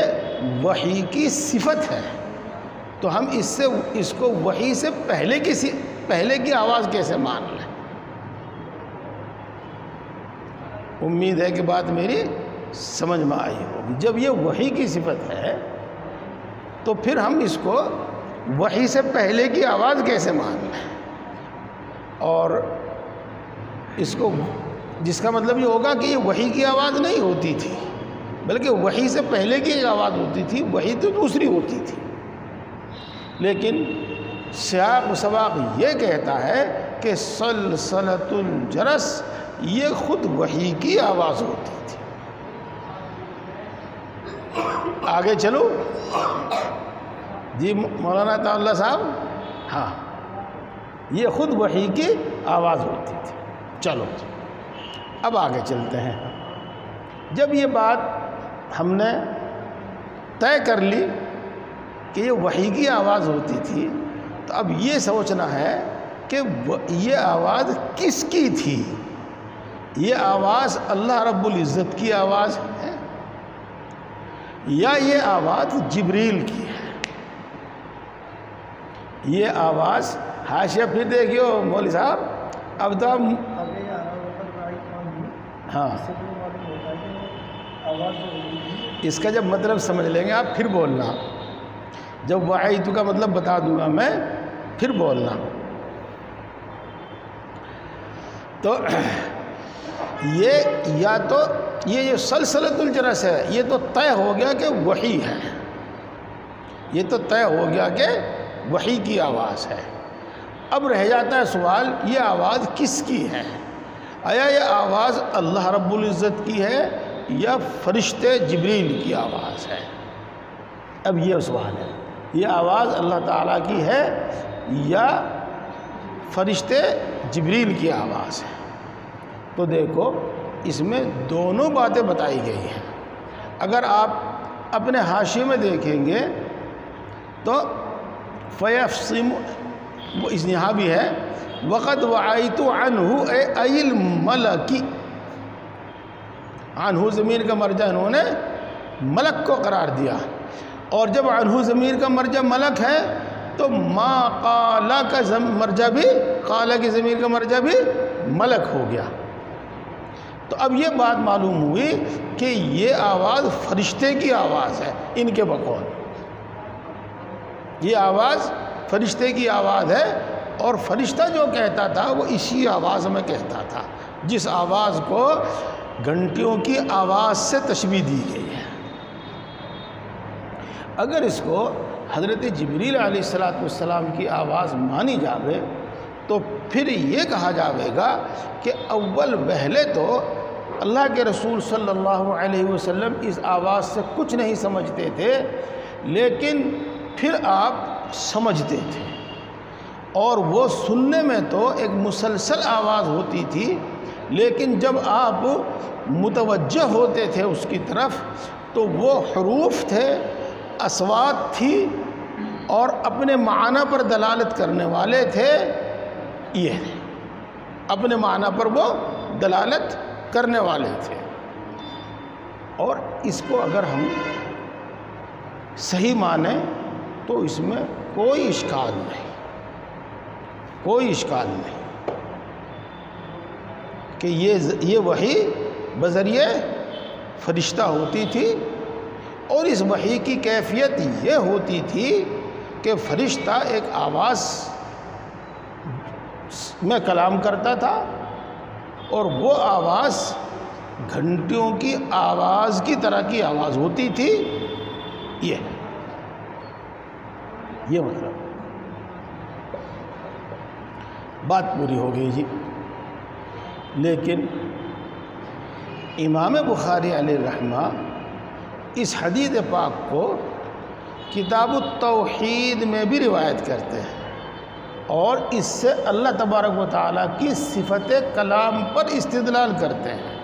وحی کی صفت ہے، تو ہم اس کو وحی سے پہلے کی آواز کیسے مان لیں؟ امید ہے کہ بات میری سمجھ میں آئی ہوگی۔ جب یہ وحی کی صفت ہے تو پھر ہم اس کو وحی سے پہلے کی آواز کیسے مان لیں؟ اور اس کو جس کا مطلب یہ ہوگا کہ یہ وحی کی آواز نہیں ہوتی تھی، بلکہ وحی سے پہلے کی آواز ہوتی تھی، وحی تو دوسری ہوتی تھی۔ لیکن سیاق و سباق یہ کہتا ہے کہ سلسلۃ الجرس یہ خود وحی کی آواز ہوتی تھی۔ آگے چلو جی مولانا عطا اللہ صاحب، ہاں یہ خود وحی کی آواز ہوتی تھی۔ چلو اب آگے چلتے ہیں۔ جب یہ بات ہم نے طے کر لی کہ یہ وحی کی آواز ہوتی تھی، تو اب یہ سوچنا ہے کہ یہ آواز کس کی تھی؟ یہ آواز اللہ رب العزت کی آواز ہے یا یہ آواز جبریل کی ہے؟ یہ آواز حاشیہ پھر دیکھیو مولوی صاحب، اب تو ہم ہاں اس کا جب مطلب سمجھ لیں گے آپ پھر بولنا، جب وعیت کا مطلب بتا دوں گا میں پھر بولنا۔ تو یہ سلسلۃ الجرس ہے، یہ تو طے ہو گیا کہ وحی ہے، یہ تو طے ہو گیا کہ وحی کی آواز ہے۔ اب رہ جاتا ہے سوال، یہ آواز کس کی ہے؟ آیا یہ آواز اللہ رب العزت کی ہے یا فرشتے جبریل کی آواز ہے؟ اب یہ سوال ہے، یہ آواز اللہ تعالیٰ کی ہے یا فرشتے جبریل کی آواز ہے؟ تو دیکھو اس میں دونوں باتیں بتائی گئی ہیں۔ اگر آپ اپنے حاشیے میں دیکھیں گے تو فیفصم، وہ اس یہاں بھی ہے وقد وعیت عنہ ای الملکی، عنہ ضمیر کا مرجع انہوں نے ملک کو قرار دیا، اور جب عنہ ضمیر کا مرجع ملک ہے تو ما قالا کا مرجع بھی، قالا کی ضمیر کا مرجع بھی ملک ہو گیا۔ تو اب یہ بات معلوم ہوئی کہ یہ آواز فرشتے کی آواز ہے ان کے بقول، یہ آواز فرشتے کی آواز ہے، اور فرشتہ جو کہتا تھا وہ اسی آواز میں کہتا تھا جس آواز کو گھنٹیوں کی آواز سے تشبیہ دی گئی ہے۔ اگر اس کو حضرت جبریل علیہ السلام کی آواز مانی جاوے تو پھر یہ کہا جاوے گا کہ اول پہلے تو اللہ کے رسول صلی اللہ علیہ وسلم اس آواز سے کچھ نہیں سمجھتے تھے، لیکن پھر آپ سمجھتے تھے، اور وہ سننے میں تو ایک مسلسل آواز ہوتی تھی، لیکن جب آپ متوجہ ہوتے تھے اس کی طرف تو وہ حروف تھے، اصوات تھی، اور اپنے معنی پر دلالت کرنے والے تھے، یہ اپنے معنی پر وہ دلالت کرنے والے تھے۔ اور اس کو اگر ہم صحیح مانیں تو اس میں کوئی اشکال نہیں، کوئی اشکال نہیں کہ یہ وحی بذریعہ فرشتہ ہوتی تھی، اور اس وحی کی کیفیت یہ ہوتی تھی کہ فرشتہ ایک آواز میں کلام کرتا تھا، اور وہ آواز گھنٹیوں کی آواز کی طرح کی آواز ہوتی تھی، یہ مطلب۔ بات پوری ہو گئی جی۔ لیکن امام بخاری علیہ الرحمہ اس حدیث پاک کو کتاب التوحید میں بھی روایت کرتے ہیں اور اس سے اللہ تبارک و تعالیٰ کی صفت کلام پر استدلال کرتے ہیں۔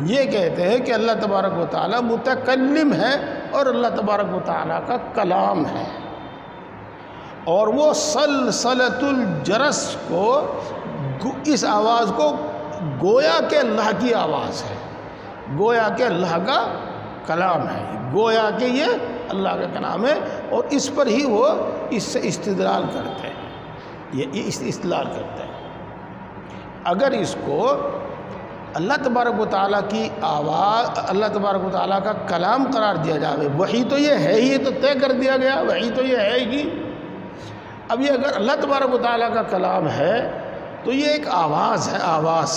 یہ کہتے ہیں کہ اللہ تبارک و تعالیٰ متکلم ہے اور اللہ تبارک و تعالیٰ کا کلام ہے، اور وہ سلسلۃ الجرس کو، اس آواز کو گویا کہ اللہ کی آواز ہے، گویا کہ اللہ کا کلام ہے، گویا کہ یہ اللہ کا کلام ہے، اور اس پر ہی وہ اس سے استدلال کرتے ہیں، یہ استدلال کرتے ہیں۔ اگر اس کو اللہ تبارک و تعالیٰ کی آواز، اللہ تبارک و تعالیٰ کا کلام قرار دیا جائے، وحی تو یہ ہے ہی، تو طے کر دیا گیا، وحی تو یہ ہے ہی۔ اب یہ اگر اللہ تبارک و تعالیٰ کا کلام ہے تو یہ ایک آواز ہے، آواز،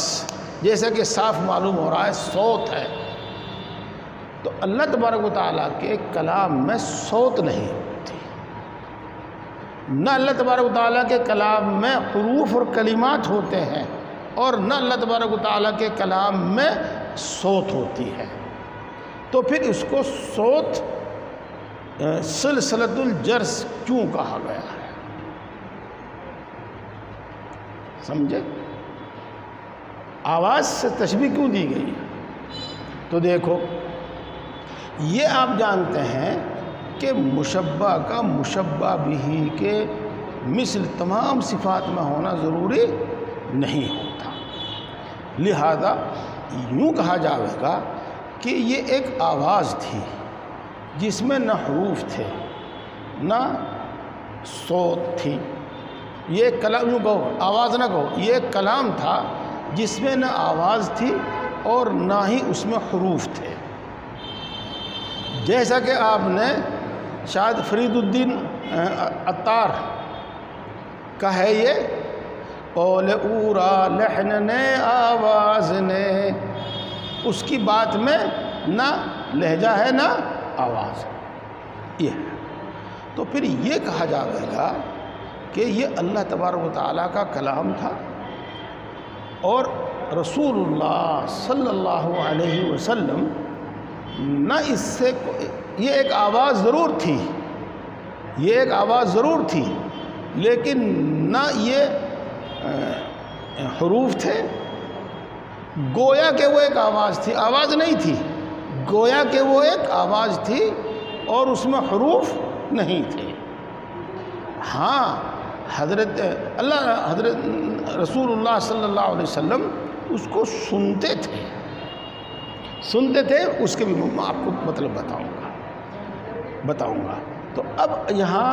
جیسا کہ صاف معلوم ہو رہا ہے صوت ہے، تو اللہ تبارک و تعالیٰ کے کلام میں صوت نہیں ہوتی، نہ اللہ تبارک و تعالیٰ کے کلام میں حروف اور کلمات ہوتے ہیں، اور نہ اللہ تبارک و تعالیٰ کے کلام میں صوت ہوتی ہے۔ تو پھر اس کو صوت سلسلۃ الجرس کیوں کہا گیا ہے؟ سمجھے؟ آواز سے تشبیہ کیوں دی گئی ہے؟ تو دیکھو، یہ آپ جانتے ہیں کہ مشبہ کا مشبہ بہ کے مثل تمام صفات میں ہونا ضروری نہیں ہوتا، لہذا یوں کہا جائے گا کہ یہ ایک آواز تھی جس میں نہ حروف تھے نہ صوت تھی، یہ ایک کلام، یوں کہو آواز نہ کہو، یہ ایک کلام تھا جس میں نہ آواز تھی اور نہ ہی اس میں حروف تھے۔ جیسا کہ آپ نے شاید فرید الدین عطار کا ہے یہ قول اورا لحن نے آواز نے، اس کی بات میں نہ لہجہ ہے نہ آواز، یہ ہے۔ تو پھر یہ کہا جائے گا کہ یہ اللہ تبارک و تعالیٰ کا کلام تھا، اور رسول اللہ صلی اللہ علیہ وسلم نہ اس سے، یہ ایک آواز ضرور تھی، یہ ایک آواز ضرور تھی، لیکن نہ یہ حروف تھے، گویا کہ وہ ایک آواز تھی، آواز نہیں تھی، گویا کہ وہ ایک آواز تھی اور اس میں حروف نہیں تھے۔ ہاں، حضرت رسول اللہ صلی اللہ علیہ وسلم اس کو سنتے تھے، اس کے بھی میں آپ کو مطلب بتاؤں گا۔ تو اب یہاں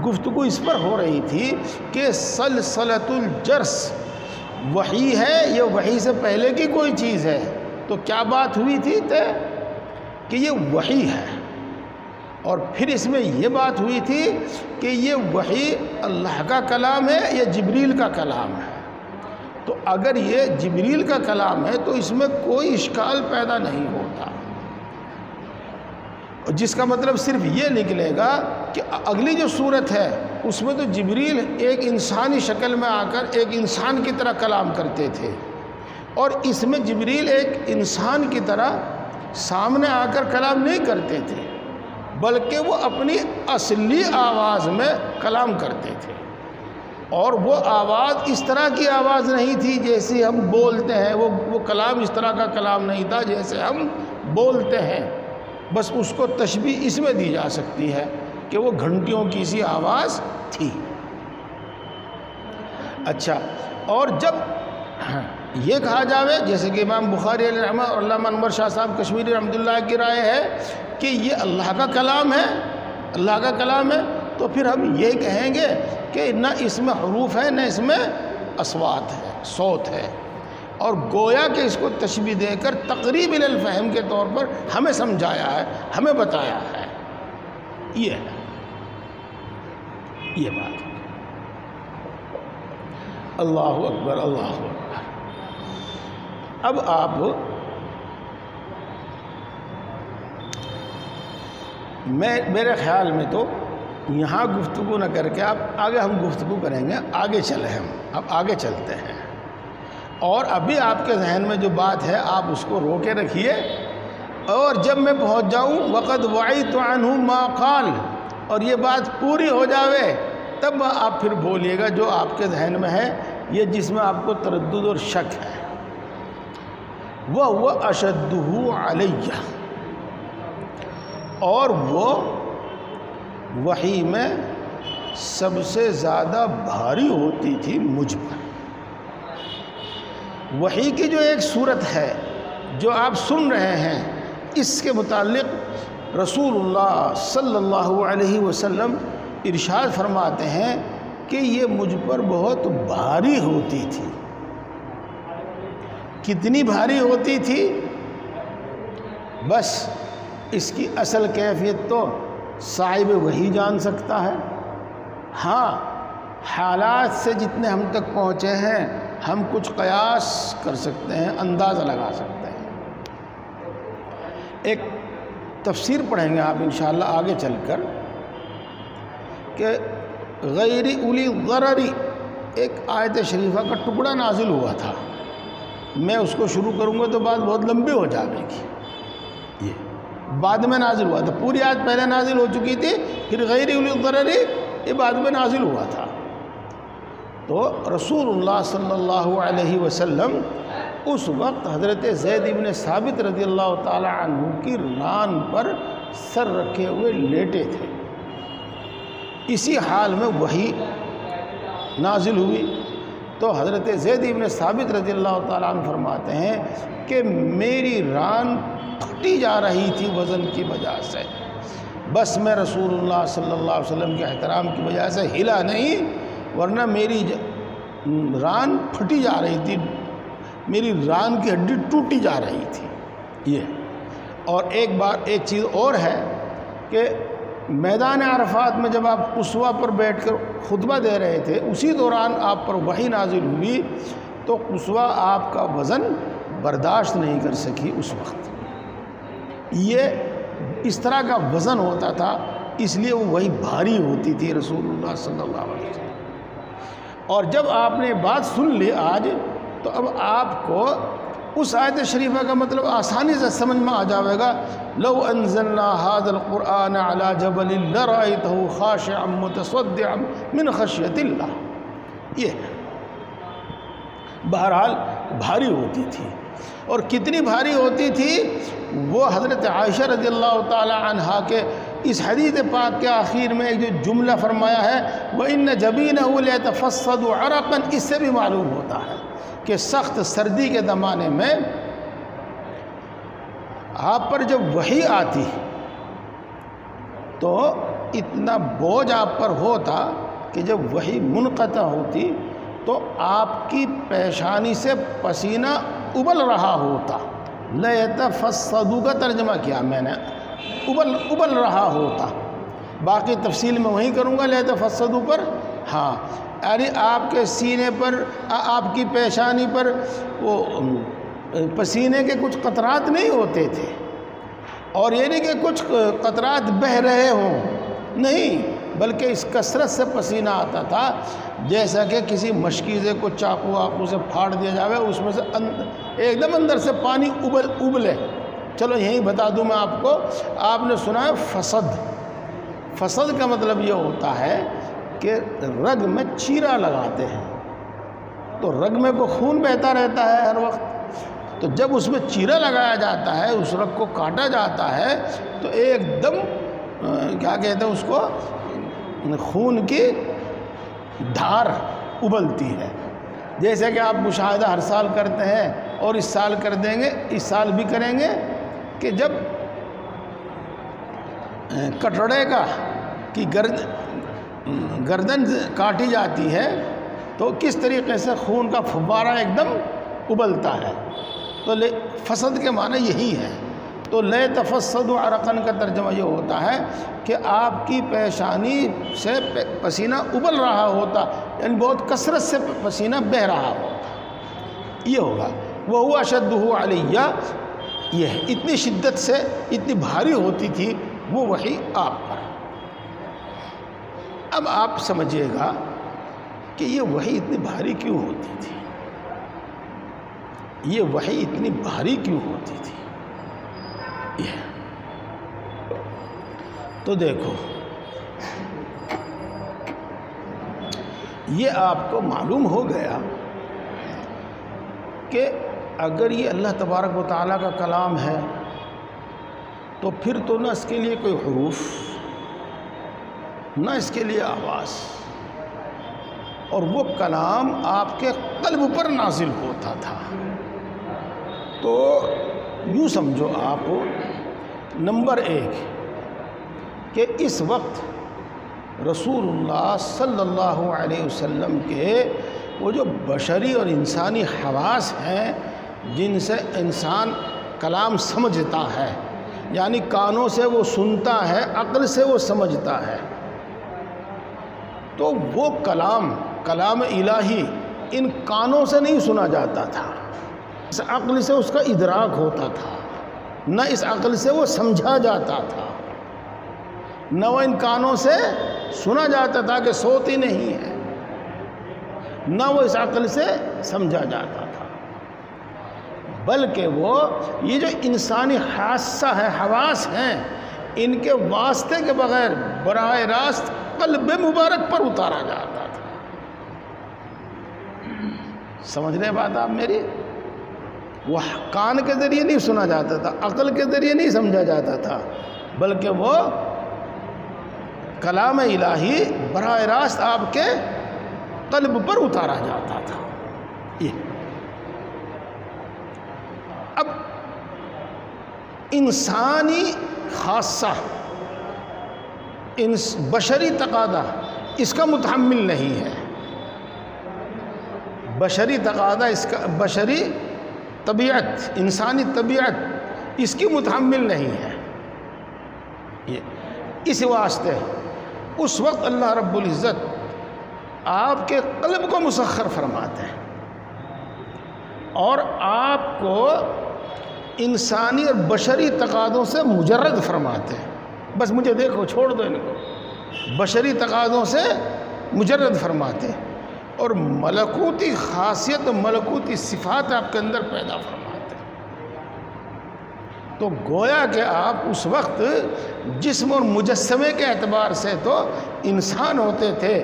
گفتگو اس پر ہو رہی تھی کہ سلسلۃ الجرس وحی ہے، یہ وحی سے پہلے کی کوئی چیز ہے؟ تو کیا بات ہوئی تھی کہ یہ وحی ہے، اور پھر اس میں یہ بات ہوئی تھی کہ یہ وحی اللہ کا کلام ہے یا جبریل کا کلام ہے۔ تو اگر یہ جبریل کا کلام ہے تو اس میں کوئی اشکال پیدا نہیں ہوتا، جس کا مطلب صرف یہ نکلے گا کہ اگلی جو صورت ہے اس میں تو جبریل ایک انسانی شکل میں آ کر ایک انسان کی طرح کلام کرتے تھے، اور اس میں جبریل ایک انسان کی طرح سامنے آ کر کلام نہیں کرتے تھے، بلکہ وہ اپنی اصلی آواز میں کلام کرتے تھے، اور وہ آواز اس طرح کی آواز نہیں تھی جیسے ہم بولتے ہیں، وہ کلام اس طرح کا کلام نہیں تھا جیسے ہم بولتے ہیں، بس اس کو تشبیہ اس میں دی جا سکتی ہے کہ وہ گھنٹیوں کی سی آواز تھی۔ اچھا، اور جب یہ کہا جاوے، جیسے کہ امام بخاری علیہ رحمہ اور علامہ انور شاہ صاحب کشمیری رحمۃ اللہ کی رائے ہے کہ یہ اللہ کا کلام ہے، اللہ کا کلام ہے، تو پھر ہم یہ کہیں گے کہ نہ اس میں حروف ہے نہ اس میں اصوات ہے، صوت ہے، اور گویا کہ اس کو تشبیہ دے کر تقریب الفہم کے طور پر ہمیں سمجھایا ہے، ہمیں بتایا ہے، یہ بات۔ اللہ اکبر، اللہ اکبر۔ اب آپ میرے خیال میں تو یہاں گفتگو نہ کر کے آپ آگے ہم گفتگو کریں گے، آگے چلیں ہم اب آگے چلتے ہیں، اور ابھی آپ کے ذہن میں جو بات ہے آپ اس کو روکے رکھیے، اور جب میں پہنچ جاؤں وقد وعیت عنہ ما قال، اور یہ بات پوری ہو جاوے تب آپ پھر بولیے گا جو آپ کے ذہن میں ہے، یہ جس میں آپ کو تردد اور شک ہے۔ وَهُوَ أَشَدُّهُ عَلَيَّ، اور وہ وحی میں سب سے زیادہ بھاری ہوتی تھی مجھ پر۔ وحی کی جو ایک صورت ہے جو آپ سن رہے ہیں، اس کے متعلق رسول اللہ صلی اللہ علیہ وسلم ارشاد فرماتے ہیں کہ یہ مجھ پر بہت بھاری ہوتی تھی۔ کتنی بھاری ہوتی تھی؟ بس اس کی اصل کیفیت تو صاحب وحی جان سکتا ہے۔ ہاں، حالات سے جتنے ہم تک پہنچے ہیں ہم کچھ قیاس کر سکتے ہیں، اندازہ لگا سکتے ہیں۔ ایک تفسیر پڑھیں گے آپ انشاءاللہ آگے چل کر کہ غیر اولی ضرری ایک آیت شریفہ کا ٹکڑا نازل ہوا تھا، میں اس کو شروع کروں گا تو بات بہت لمبی ہو جائے گی، یہ بعد میں نازل ہوا تھا، پوری آیت پہلے نازل ہو چکی تھی، پھر غیر اولی ضرری یہ بعد میں نازل ہوا تھا۔ تو رسول اللہ صلی اللہ علیہ وسلم اس وقت حضرت زید بن ثابت رضی اللہ تعالی عنہ کی ران پر سر رکھے ہوئے لیٹے تھے، اسی حال میں وحی نازل ہوئی۔ تو حضرت زید بن ثابت رضی اللہ تعالیٰ عنہ فرماتے ہیں کہ میری ران پھٹی جا رہی تھی وزن کی وجہ سے، بس میں رسول اللہ صلی اللہ علیہ وسلم کے احترام کی وجہ سے ہلا نہیں، ورنہ میری ران پھٹی جا رہی تھی، میری ران کی ہڈی ٹوٹی جا رہی تھی یہ۔ اور ایک چیز اور ہے کہ میدان عرفات میں جب آپ قصوہ پر بیٹھ کر خطبہ دے رہے تھے، اسی دوران آپ پر وحی نازل ہوئی، تو قصوہ آپ کا وزن برداشت نہیں کر سکی اس وقت، یہ اس طرح کا وزن ہوتا تھا، اس لیے وہ وہی بھاری ہوتی تھی رسول اللہ صلی اللہ علیہ وسلم۔ اور جب آپ نے بات سن لی آج، تو اب آپ کو اس آیت شریفہ کا مطلب آسانی سے سمجھ میں آ جائے گا۔ لو انزلنا هذا القرآن على جبل لرأيته خاشعا متصدعا من خشیۃ اللہ، یہ بہرحال بھاری ہوتی تھی۔ اور کتنی بھاری ہوتی تھی وہ حضرت عائشہ رضی اللہ تعالی عنہا کے اس حدیث پاک کے آخر میں ایک جو جملہ فرمایا ہے وَإِنَّ جَبِينَهُ لَيَتَفَصَّدُ عَرَقًا، اس سے بھی معلوم ہوتا ہے کہ سخت سردی کے زمانے میں آپ پر جب وحی آتی تو اتنا بوجھ آپ پر ہوتا کہ جب وحی منقطع ہوتی تو آپ کی پیشانی سے پسینہ ابل رہا ہوتا۔ لَيَتَفَصَّدُ کا ترجمہ کیا میں نے، ابل رہا ہوتا، باقی تفصیل میں وہیں کروں گا لَيَتَفَصَّدُ پر۔ ہاں، یعنی آپ کے سینے پر، آپ کی پیشانی پر وہ پسینے کے کچھ قطرات نہیں ہوتے تھے، اور یہ نہیں کہ کچھ قطرات بہہ رہے ہوں، نہیں، بلکہ اس کثرت سے پسینہ آتا تھا جیسا کہ کسی مشکیزے کو چاقو واقو سے پھاڑ دیا جاوے، اس میں سے ایک دم اندر سے پانی ابلے۔ چلو یہیں بتا دوں میں آپ کو، آپ نے سنا ہے فسد، فسد کا مطلب یہ ہوتا ہے کہ رگ میں چیرا لگاتے ہیں، تو رگ میں کو خون بہتا رہتا ہے ہر وقت، تو جب اس میں چیرا لگایا جاتا ہے، اس رگ کو کاٹا جاتا ہے، تو ایک دم کیا کہتے ہیں اس کو، خون کی دھار ابلتی ہے، جیسے کہ آپ مشاہدہ ہر سال کرتے ہیں اور اس سال کر دیں گے، اس سال بھی کریں گے کہ جب کٹڑے کا کی گردن کاٹی جاتی ہے تو کس طریقے سے خون کا فوارہ ایک دم ابلتا ہے، تو فسد کے معنی یہی ہے۔ تو لَيَتَفَصَّدُ عَرَقًا کا ترجمہ یہ ہوتا ہے کہ آپ کی پیشانی سے پسینہ ابل رہا ہوتا، یعنی بہت کثرت سے پسینہ بہہ رہا ہوتا، یہ ہوگا۔ وَهُوَ أَشَدُّهُ عَلَيَّ، یہ ہے، اتنی شدت سے اتنی بھاری ہوتی تھی وہ وحی آپ پر۔ اب آپ سمجھیے گا کہ یہ وحی اتنی بھاری کیوں ہوتی تھی، یہ وحی اتنی بھاری کیوں ہوتی تھی؟ تو دیکھو، یہ آپ کو معلوم ہو گیا کہ اگر یہ اللہ تبارک و تعالیٰ کا کلام ہے تو پھر تو نہ اس کے لیے کوئی حروف، نہ اس کے لیے آواز، اور وہ کلام آپ کے قلب پر نازل ہوتا تھا۔ تو یوں سمجھو آپ، نمبر ایک کہ اس وقت رسول اللہ صلی اللہ علیہ وسلم کے وہ جو بشری اور انسانی حواس ہیں جن سے انسان کلام سمجھتا ہے، یعنی کانوں سے وہ سنتا ہے، عقل سے وہ سمجھتا ہے، تو وہ کلام الہی ان کانوں سے نہیں سنا جاتا تھا، اس عقل سے اس کا ادراک ہوتا تھا، نہ اس عقل سے وہ سمجھا جاتا تھا، نہ وہ ان کانوں سے سنا جاتا تھا کہ صوت ہی نہیں ہے، نہ وہ اس عقل سے سمجھا جاتا تھا، بلکہ وہ یہ جو انسانی حاسہ ہے، حواس ہیں، ان کے واسطے کے بغیر براہ راست قلب مبارک پر اتارا جاتا تھا۔ سمجھ رہے بات آپ میری؟ وہ کان کے ذریعے نہیں سنا جاتا تھا، عقل کے ذریعے نہیں سمجھا جاتا تھا، بلکہ وہ کلام الہی براہ راست آپ کے قلب پر اتارا جاتا تھا۔ اب انسانی خاصہ، بشری تقاضا اس کا متحمل نہیں ہے، بشری تقاضا اس کا، بشری طبیعت، انسانی طبیعت اس کی متحمل نہیں ہے۔ اس واسطے اس وقت اللہ رب العزت آپ کے قلب کو مسخر فرماتے ہیں اور آپ کو انسانی اور بشری تقاضوں سے مجرد فرماتے ہیں۔ بس مجھے دیکھو، چھوڑ دو ان کو، بشری تقاضوں سے مجرد فرماتے ہیں اور ملکوتی خاصیت و ملکوتی صفات آپ کے اندر پیدا فرماتے ہیں۔ تو گویا کہ آپ اس وقت جسم اور مجسمے کے اعتبار سے تو انسان ہوتے تھے،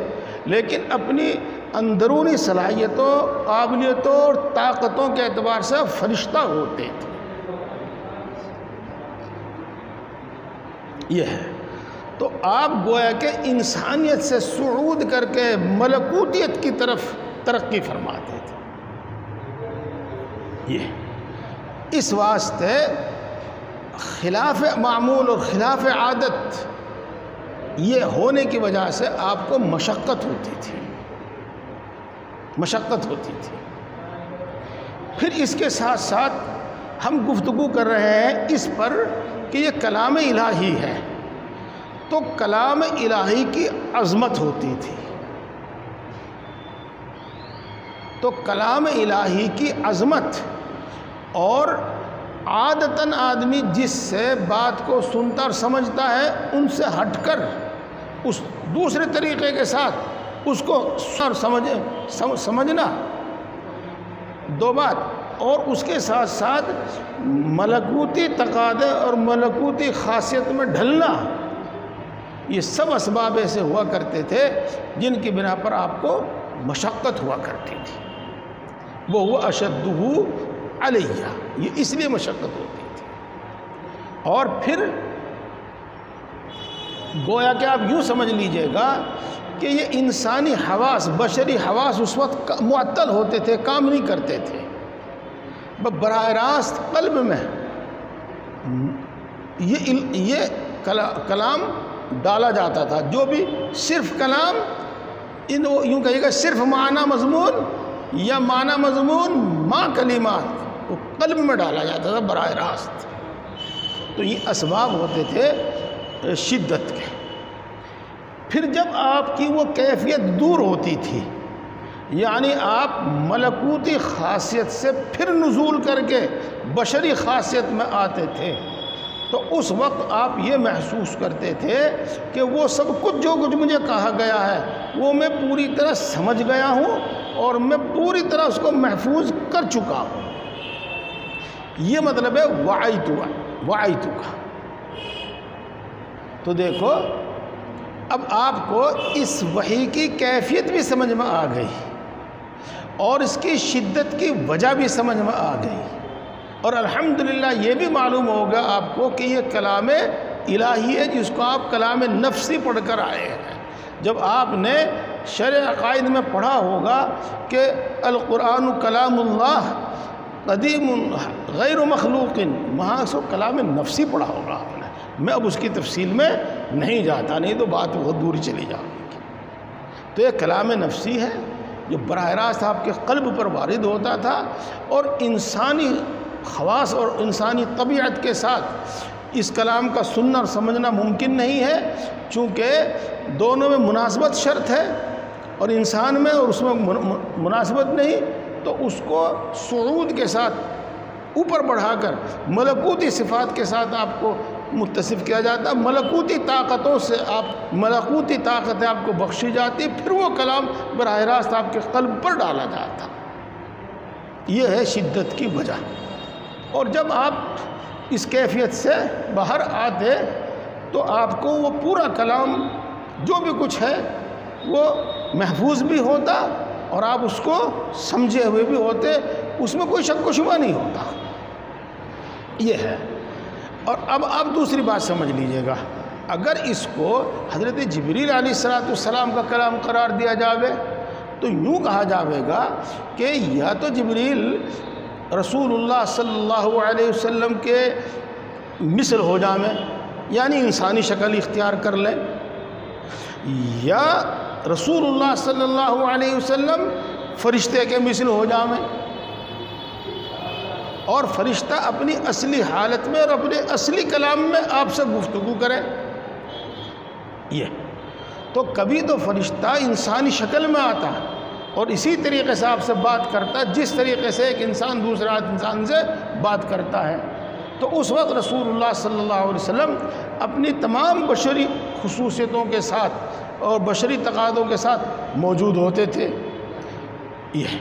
لیکن اپنی اندرونی صلاحیتوں، قابلیتوں اور طاقتوں کے اعتبار سے فرشتہ ہوتے تھے۔ یہ ہے، تو آپ گویا کہ انسانیت سے صعود کر کے ملکوتیت کی طرف ترقی فرماتے تھے۔ یہ اس واسطے خلاف معمول اور خلاف عادت یہ ہونے کی وجہ سے آپ کو مشقت ہوتی تھی، مشقت ہوتی تھی۔ پھر اس کے ساتھ ساتھ ہم گفتگو کر رہے ہیں اس پر کہ یہ کلام الہی ہے، تو کلام الہی کی عظمت ہوتی تھی، تو کلام الہی کی عظمت، اور عادتاً آدمی جس سے بات کو سنتا اور سمجھتا ہے ان سے ہٹ کر اس دوسرے طریقے کے ساتھ اس کو سمجھنا، دو بات، اور اس کے ساتھ ساتھ ملکوتی تقاضے اور ملکوتی خاصیت میں ڈھلنا، یہ سب اسباب ایسے ہوا کرتے تھے جن کی بنا پر آپ کو مشقت ہوا کرتی تھی۔ وہ ہوا اشدہ علیہ، یہ اس لیے مشقت ہوتی تھی۔ اور پھر گویا کہ آپ یوں سمجھ لیجئے گا کہ یہ انسانی حواس، بشری حواس اس وقت معطل ہوتے تھے، کام نہیں کرتے تھے، براہ راست قلب میں یہ کلام ڈالا جاتا تھا، جو بھی صرف کلام، یوں کہیے گا صرف معنی مضمون یا معنی مضمون ما کلمات، وہ قلب میں ڈالا جاتا تھا براہ راست۔ تو یہ اسباب ہوتے تھے شدت کے۔ پھر جب آپ کی وہ کیفیت دور ہوتی تھی، یعنی آپ ملکوتی خاصیت سے پھر نزول کر کے بشری خاصیت میں آتے تھے، تو اس وقت آپ یہ محسوس کرتے تھے کہ وہ سب کچھ جو کچھ مجھے کہا گیا ہے وہ میں پوری طرح سمجھ گیا ہوں اور میں پوری طرح اس کو محفوظ کر چکا ہوں. یہ مطلب ہے وعیتو کا. تو دیکھو اب آپ کو اس وحی کی کیفیت بھی سمجھ میں آ گئی اور اس کی شدت کی وجہ بھی سمجھ میں آ گئی، اور الحمدللہ یہ بھی معلوم ہوگا آپ کو کہ یہ کلام الہی ہے جس کو آپ کلام نفسی پڑھ کر آئے ہیں. جب آپ نے شرع عقائد میں پڑھا ہوگا کہ القرآن کلام اللہ قدیم غیر مخلوق، وہاں سے کلام نفسی پڑھا ہوگا آپ نے. میں اب اس کی تفصیل میں نہیں جاتا، نہیں تو بات بہت دور چلی جائے گی. تو یہ کلام نفسی ہے جو براہ راست آپ کے قلب پر وارد ہوتا تھا، اور انسانی خواص اور انسانی طبیعت کے ساتھ اس کلام کا سننا اور سمجھنا ممکن نہیں ہے، چونکہ دونوں میں مناسبت شرط ہے اور انسان میں اور اس میں مناسبت نہیں. تو اس کو صعود کے ساتھ اوپر بڑھا کر ملکوتی صفات کے ساتھ آپ کو متصف کیا جاتا، ملکوتی طاقتوں سے ملکوتی طاقتیں آپ کو بخشی جاتی، پھر وہ کلام براہ راست آپ کے قلب پر ڈالا جاتا. یہ ہے شدت کی وجہ. اور جب آپ اس کیفیت سے باہر آتے تو آپ کو وہ پورا کلام جو بھی کچھ ہے وہ محفوظ بھی ہوتا اور آپ اس کو سمجھے ہوئے بھی ہوتے، اس میں کوئی شک و شبہ نہیں ہوتا. یہ ہے. اور اب آپ دوسری بات سمجھ لیجئے گا، اگر اس کو حضرت جبریل علیہ السلام کا کلام قرار دیا جاوے تو یوں کہا جاوے گا کہ یا تو جبریل رسول اللہ صلی اللہ علیہ وسلم کے مثل ہو جائیں، یعنی انسانی شکل اختیار کر لیں، یا رسول اللہ صلی اللہ علیہ وسلم فرشتے کے مثل ہو جائیں اور فرشتہ اپنی اصلی حالت میں اور اپنے اصلی کلام میں آپ سے گفتگو کرے. یہ تو کبھی تو فرشتہ انسانی شکل میں آتا اور اسی طریقے سے آپ سے بات کرتا جس طریقے سے ایک انسان دوسرا انسان سے بات کرتا ہے. تو اس وقت رسول اللہ صلی اللہ علیہ وسلم اپنی تمام بشری خصوصیتوں کے ساتھ اور بشری تقاضوں کے ساتھ موجود ہوتے تھے. یہ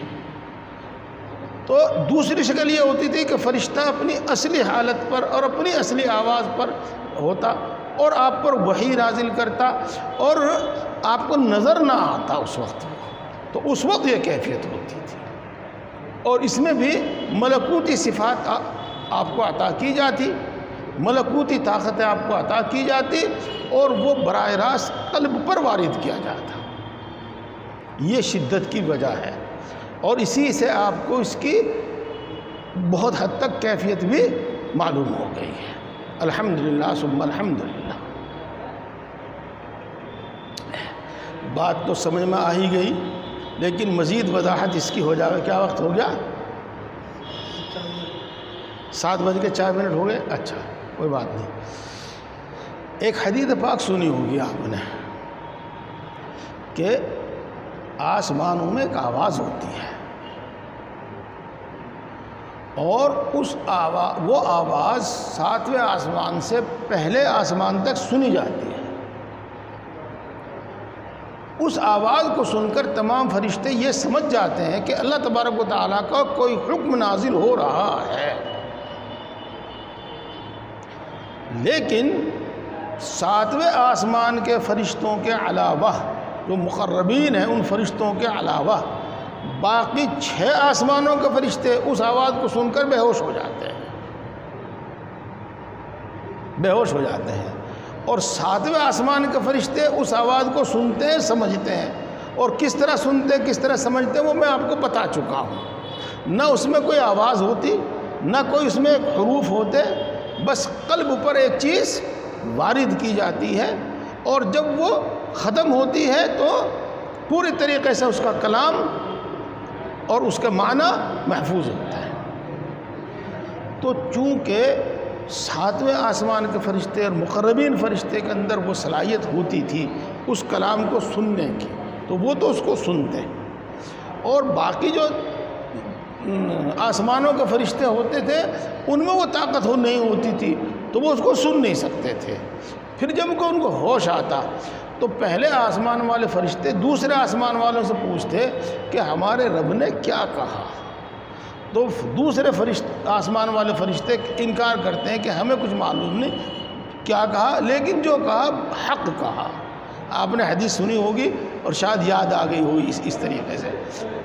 تو دوسری شکل یہ ہوتی تھی کہ فرشتہ اپنی اصلی حالت پر اور اپنی اصلی آواز پر ہوتا اور آپ پر وحی نازل کرتا اور آپ کو نظر نہ آتا اس وقت. تو اس وقت یہ کیفیت ہوتی تھی اور اس میں بھی ملکوتی صفات آپ کو عطا کی جاتی، ملکوتی طاقتیں آپ کو عطا کی جاتی اور وہ براہ راست قلب پر وارد کیا جاتا. یہ شدت کی وجہ ہے اور اسی سے آپ کو اس کی بہت حد تک کیفیت بھی معلوم ہو گئی ہے. الحمدللہ ثم الحمدللہ. بات تو سمجھ میں آ ہی گئی لیکن مزید وضاحت اس کی ہو جائے. کیا وقت ہو گیا؟ 7:04 ہو گئے. اچھا کوئی بات نہیں. ایک حدیث پاک سنی ہوگی آپ نے کہ آسمانوں میں ایک آواز ہوتی ہے اور وہ آواز 7ویں آسمان سے پہلے آسمان تک سنی جاتی ہے. اس آواز کو سن کر تمام فرشتے یہ سمجھ جاتے ہیں کہ اللہ تبارک و تعالیٰ کا کوئی حکم نازل ہو رہا ہے. لیکن 7ویں آسمان کے فرشتوں کے علاوہ جو مقربین ہیں ان فرشتوں کے علاوہ باقی 6 آسمانوں کے فرشتے اس آواز کو سن کر بے ہوش ہو جاتے ہیں. بے ہوش ہو جاتے ہیں اور 7ویں آسمان کے فرشتے اس آواز کو سنتے ہیں، سمجھتے ہیں. اور کس طرح سنتے کس طرح سمجھتے ہیں وہ میں آپ کو بتا چکا ہوں. نہ اس میں کوئی آواز ہوتی نہ کوئی اس میں حروف ہوتے، بس قلب پر ایک چیز وارد کی جاتی ہے اور جب وہ ختم ہوتی ہے تو پوری طریقے سے اس کا کلام اور اس کا معنی محفوظ ہوتا ہے. تو چونکہ 7ویں آسمان کے فرشتے اور مقربین فرشتے کے اندر وہ صلاحیت ہوتی تھی اس کلام کو سننے کی تو وہ تو اس کو سنتے، اور باقی جو آسمانوں کے فرشتے ہوتے تھے ان میں وہ طاقت نہیں ہوتی تھی. تو وہ اس کو سن نہیں سکتے تھے۔ پھر جب ان کو ہوش آتا تو پہلے آسمان والے فرشتے دوسرے آسمان والوں سے پوچھتے کہ ہمارے رب نے کیا کہا، تو دوسرے آسمان والے فرشتے انکار کرتے ہیں کہ ہمیں کچھ معلوم نہیں کیا کہا، لیکن جو کہا حق کہا۔ آپ نے حدیث سنی ہوگی اور شاید یاد آ گئی ہوگی اس طریقے سے۔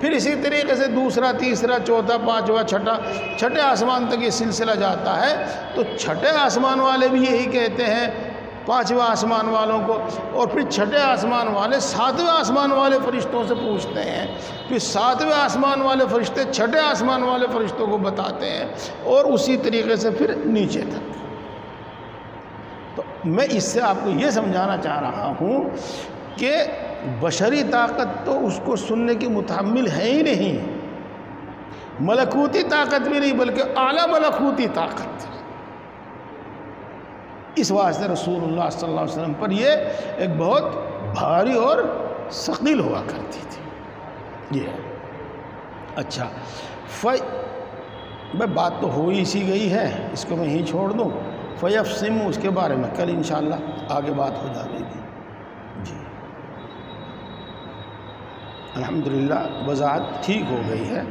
پھر اسی طریقے سے دوسرا، تیسرا، چوتھا، پانچواں، چھٹے آسمان تک یہ سلسلہ جاتا ہے، تو چھٹے آسمان والے بھی یہی کہتے ہیں پانچواں آسمان والوں کو، اور پھر چھٹے آسمان والے ساتویں آسمان والے فرشتوں سے پوچھتے ہیں، پھر ساتویں آسمان والے فرشتے چھٹے آسمان والے فرشتوں کو بتاتے ہیں، اور اسی طریقے سے پھر نیچے تک۔ تو میں اس سے آپ کو یہ سمجھانا چاہ رہا ہوں کہ بشری طاقت تو اس کو سننے کی متحمل ہے ہی نہیں، ملکوتی طاقت بھی نہیں بلکہ اعلیٰ ملکوتی طاقت۔ اس واسطے رسول اللہ صلی اللہ علیہ وسلم پر یہ ایک بہت بھاری اور ثقیل ہوا کرتی تھی۔ یہ اچھا بات تو ہو ہی سی گئی ہے، اس کو میں ہی چھوڑ دوں۔ فیفسم، اس کے بارے میں کل انشاءاللہ آگے بات ہو جائے گی۔ جی الحمدللہ وضاحت ٹھیک ہو گئی ہے۔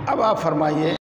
اب آپ فرمائیے